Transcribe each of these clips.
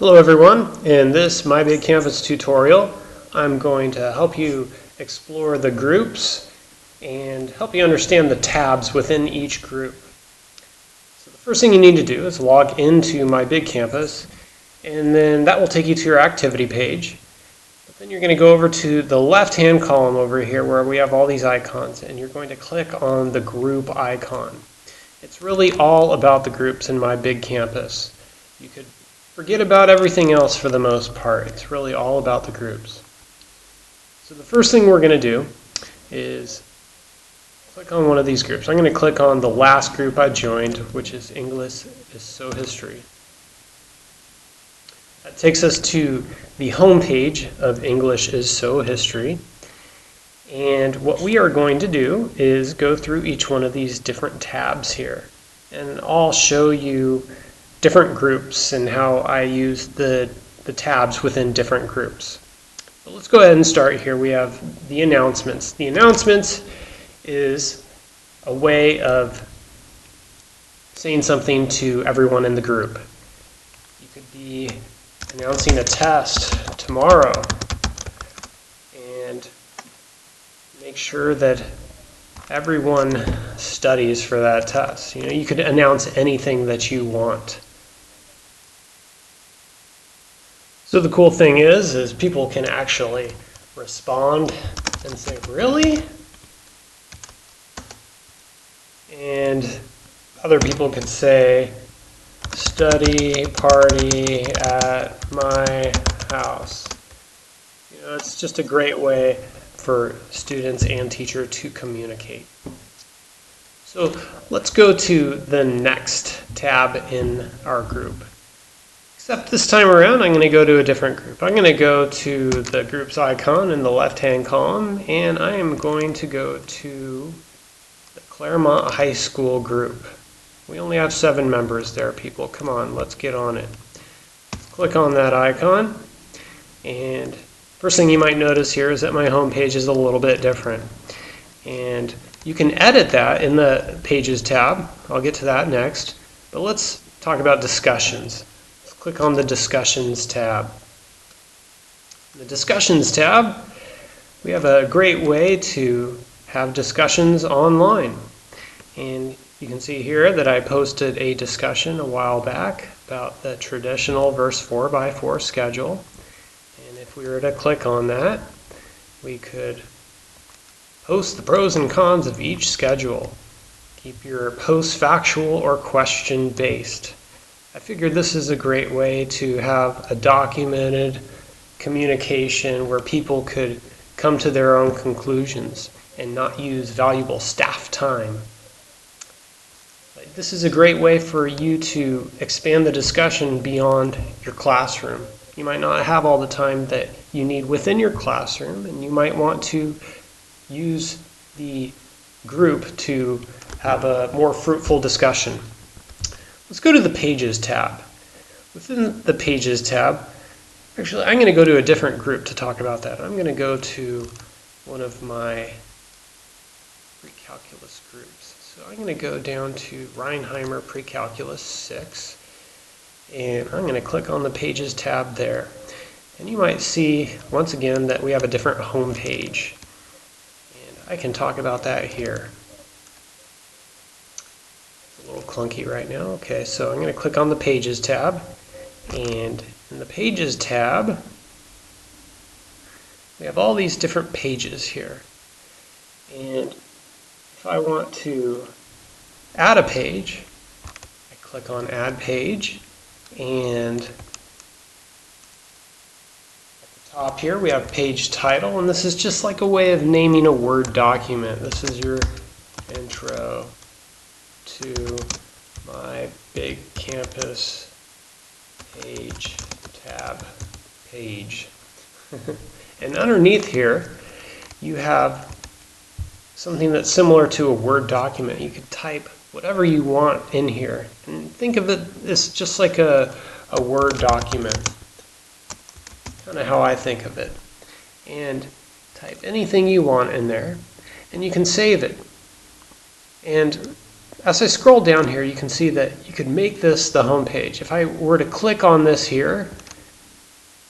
Hello everyone. In this My Big Campus tutorial, I'm going to help you explore the groups and help you understand the tabs within each group. So the first thing you need to do is log into My Big Campus, and then that will take you to your activity page. But then you're going to go over to the left-hand column over here where we have all these icons, and you're going to click on the group icon. It's really all about the groups in My Big Campus. You could forget about everything else for the most part. It's really all about the groups. So the first thing we're going to do is click on one of these groups. I'm going to click on the last group I joined, which is English is So History. That takes us to the home page of English is So History. And what we are going to do is go through each one of these different tabs here. And I'll show you different groups and how I use the tabs within different groups. But let's go ahead and start here. We have the announcements. The announcements is a way of saying something to everyone in the group. You could be announcing a test tomorrow and make sure that everyone studies for that test. You could announce anything that you want. So the cool thing is people can actually respond and say, really? And other people could say, study party at my house. It's just a great way for students and teacher to communicate. So let's go to the next tab in our group. Except this time around, I'm going to go to a different group. I'm going to go to the group's icon in the left-hand column, and I am going to go to the Claremont High School group. We only have 7 members there, people. Come on, let's get on it. Click on that icon, and first thing you might notice here is that my home page is a little bit different. And you can edit that in the Pages tab. I'll get to that next. But let's talk about discussions. Click on the Discussions tab. The Discussions tab, we have a great way to have discussions online. And you can see here that I posted a discussion a while back about the traditional verse 4x4 schedule. And if we were to click on that, we could post the pros and cons of each schedule. Keep your posts factual or question based. I figured this is a great way to have a documented communication where people could come to their own conclusions and not use valuable staff time. This is a great way for you to expand the discussion beyond your classroom. You might not have all the time that you need within your classroom, and you might want to use the group to have a more fruitful discussion. Let's go to the Pages tab. Within the Pages tab, actually I'm going to go to a different group to talk about that. I'm going to go to one of my pre-calculus groups. So I'm going to go down to Reinheimer Pre-Calculus 6, and I'm going to click on the Pages tab there. And you might see, once again, that we have a different home page. And I can talk about that here. A little clunky right now. Okay, so I'm going to click on the Pages tab, and in the Pages tab we have all these different pages here, and if I want to add a page, I click on Add Page, and at the top here we have Page Title, and this is just like a way of naming a Word document. This is your intro to My Big Campus Page tab page. And underneath here you have something that's similar to a Word document. You could type whatever you want in here, and think of it as just like a Word document, kind of how I think of it. And type anything you want in there, and you can save it. And as I scroll down here, you can see that you could make this the home page. If I were to click on this here,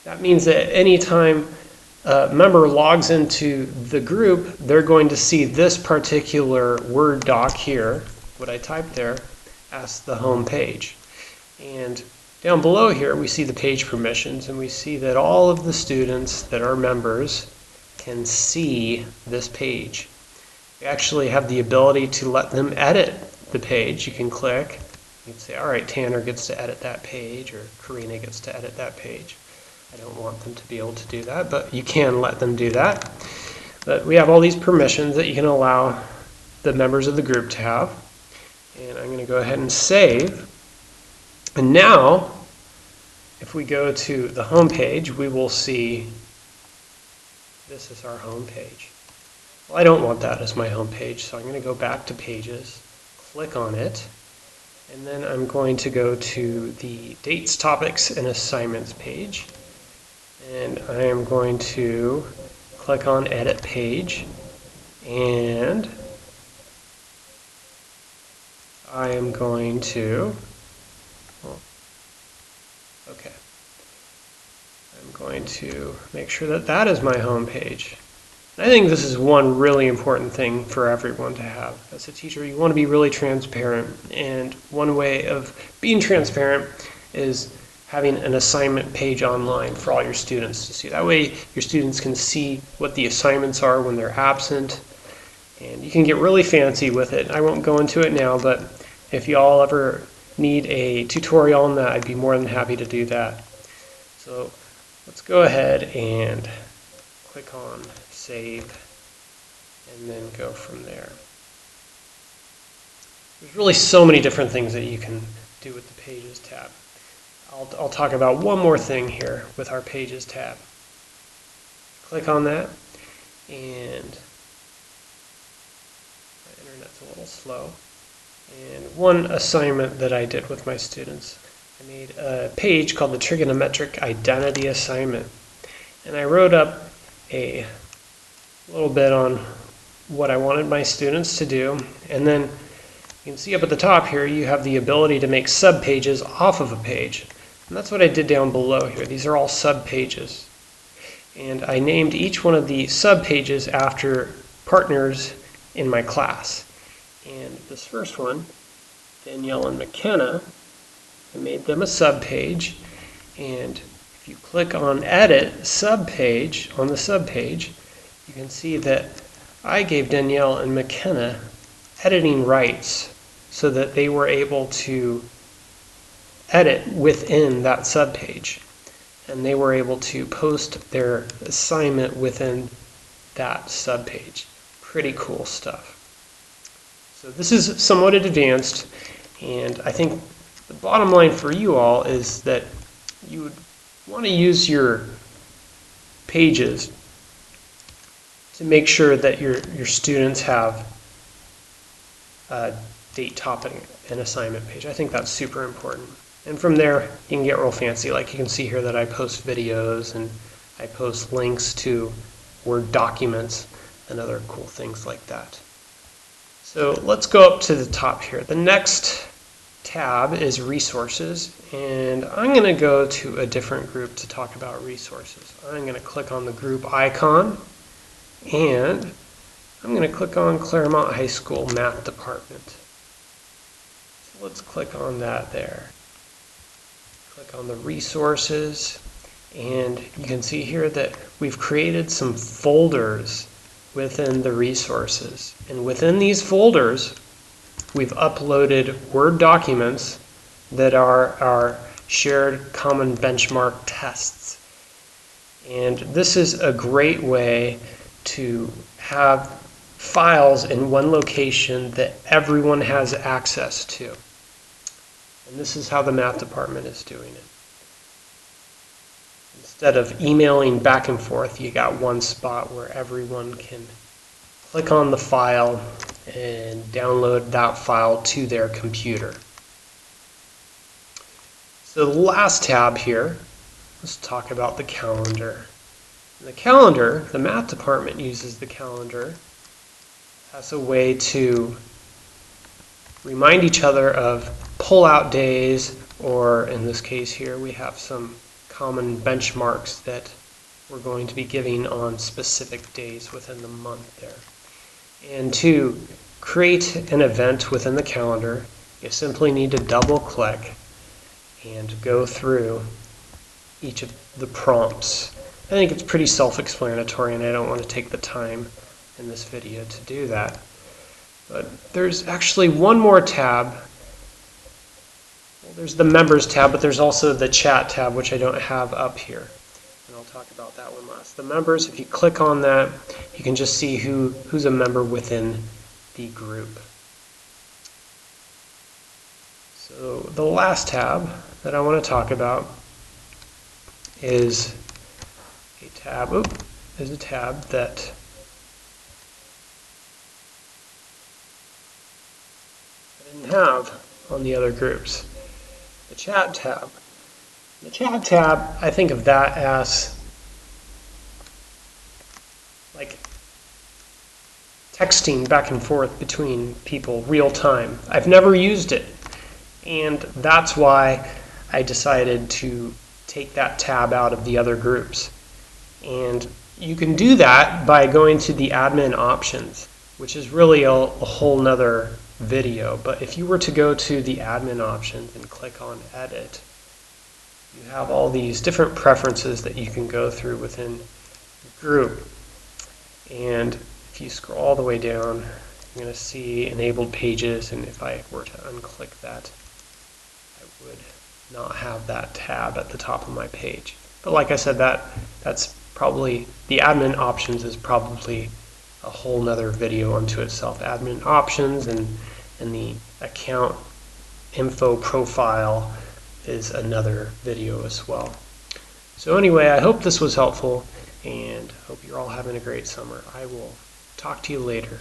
That means that anytime a member logs into the group, they're going to see this particular Word doc here, what I typed there, as the home page. And down below here, we see the page permissions, and we see that all of the students that are members can see this page. We actually have the ability to let them edit the page. You can click, you can say, all right, Tanner gets to edit that page, or Karina gets to edit that page. I don't want them to be able to do that, but you can let them do that. But we have all these permissions that you can allow the members of the group to have. And I'm going to go ahead and save. And now, if we go to the home page, we will see this is our home page. Well, I don't want that as my home page, so I'm going to go back to Pages, click on it, and then I'm going to go to the Dates, Topics, and Assignments page. And I am going to click on Edit Page, and I am going to, okay, I'm going to make sure that that is my home page. I think this is one really important thing for everyone to have. As a teacher, you want to be really transparent, and one way of being transparent is having an assignment page online for all your students to see. That way your students can see what the assignments are when they're absent, and you can get really fancy with it. I won't go into it now, but if you all ever need a tutorial on that, I'd be more than happy to do that. So let's go ahead and click on Save, and then go from there. There's really so many different things that you can do with the Pages tab. I'll talk about one more thing here with our Pages tab. Click on that, and my internet's a little slow. And one assignment that I did with my students, I made a page called the Trigonometric Identity Assignment. And I wrote up a little bit on what I wanted my students to do. And then you can see up at the top here, you have the ability to make subpages off of a page. And that's what I did down below here. These are all subpages. And I named each one of the subpages after partners in my class. And this first one, Danielle and McKenna, I made them a subpage. And if you click on Edit Subpage on the subpage, you can see that I gave Danielle and McKenna editing rights so that they were able to edit within that subpage, and they were able to post their assignment within that subpage. Pretty cool stuff. So this is somewhat advanced, and I think the bottom line for you all is that you would want to use your pages to make sure that your students have a date, topic, and assignment page. I think that's super important. And from there, you can get real fancy. Like you can see here that I post videos and I post links to Word documents and other cool things like that. So let's go up to the top here. The next tab is Resources, and I'm going to go to a different group to talk about resources. I'm going to click on the group icon, and I'm going to click on Claremont High School Math Department. So let's click on that there. Click on the resources, and you can see here that we've created some folders within the resources. And within these folders, we've uploaded Word documents that are our shared common benchmark tests. And this is a great way to have files in one location that everyone has access to. And this is how the math department is doing it. Instead of emailing back and forth, you got one spot where everyone can click on the file and download that file to their computer. So the last tab here, let's talk about the calendar. The calendar, the math department uses the calendar as a way to remind each other of pull-out days, or in this case here we have some common benchmarks that we're going to be giving on specific days within the month there. And to create an event within the calendar, you simply need to double click and go through each of the prompts. I think it's pretty self-explanatory, and I don't want to take the time in this video to do that. But there's actually one more tab. Well, there's the Members tab, but there's also the Chat tab, which I don't have up here. And I'll talk about that one last. The Members, if you click on that, you can just see who's a member within the group. So the last tab that I want to talk about is a tab that I didn't have on the other groups. The Chat tab. The Chat tab, I think of that as like texting back and forth between people real time. I've never used it, and that's why I decided to take that tab out of the other groups. And you can do that by going to the admin options, which is really a whole nother video. But if you were to go to the admin options and click on edit, you have all these different preferences that you can go through within the group. And if you scroll all the way down, you're going to see enabled pages, and if I were to unclick that, I would not have that tab at the top of my page. But like I said, that's probably, the admin options is probably a whole nother video unto itself. Admin options and the account info profile is another video as well. So anyway, I hope this was helpful, and hope you're all having a great summer. I will talk to you later.